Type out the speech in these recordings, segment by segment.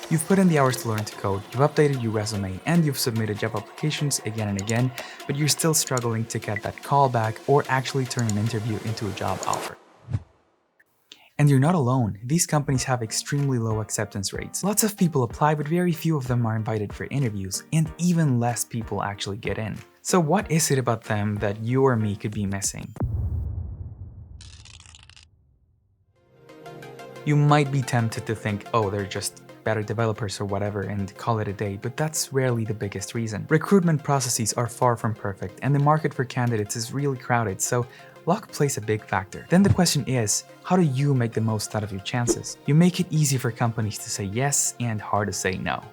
You've put in the hours to learn to code, you've updated your resume, and you've submitted job applications again and again, but you're still struggling to get that call back or actually turn an interview into a job offer. And you're not alone. These companies have extremely low acceptance rates. Lots of people apply, but very few of them are invited for interviews, and even less people actually get in. So what is it about them that you or me could be missing? You might be tempted to think, oh, they're just better developers or whatever and call it a day, but that's rarely the biggest reason. Recruitment processes are far from perfect, and the market for candidates is really crowded, so luck plays a big factor. Then the question is, how do you make the most out of your chances? You make it easy for companies to say yes and hard to say no.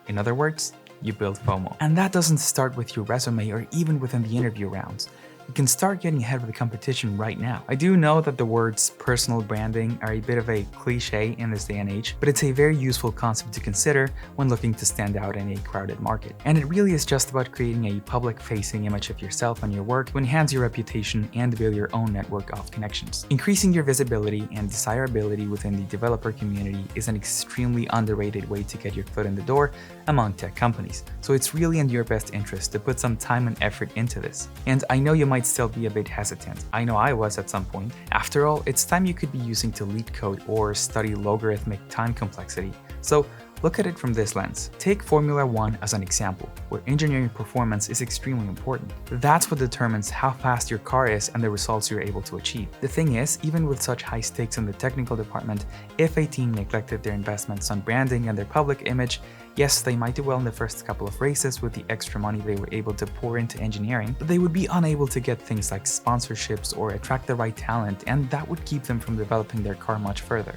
In other words, you build FOMO. And that doesn't start with your resume or even within the interview rounds. You can start getting ahead of the competition right now. I do know that the words personal branding are a bit of a cliche in this day and age, but it's a very useful concept to consider when looking to stand out in a crowded market. And it really is just about creating a public-facing image of yourself and your work to enhance your reputation and build your own network of connections. Increasing your visibility and desirability within the developer community is an extremely underrated way to get your foot in the door among tech companies. So it's really in your best interest to put some time and effort into this. And I know you might still be a bit hesitant. I know I was at some point. After all, it's time you could be using to lead code or study logarithmic time complexity. So look at it from this lens. Take Formula 1 as an example, where engineering performance is extremely important. That's what determines how fast your car is and the results you're able to achieve. The thing is, even with such high stakes in the technical department, if a team neglected their investments on branding and their public image, yes, they might do well in the first couple of races with the extra money they were able to pour into engineering, but they would be unable to get things like sponsorships or attract the right talent, and that would keep them from developing their car much further.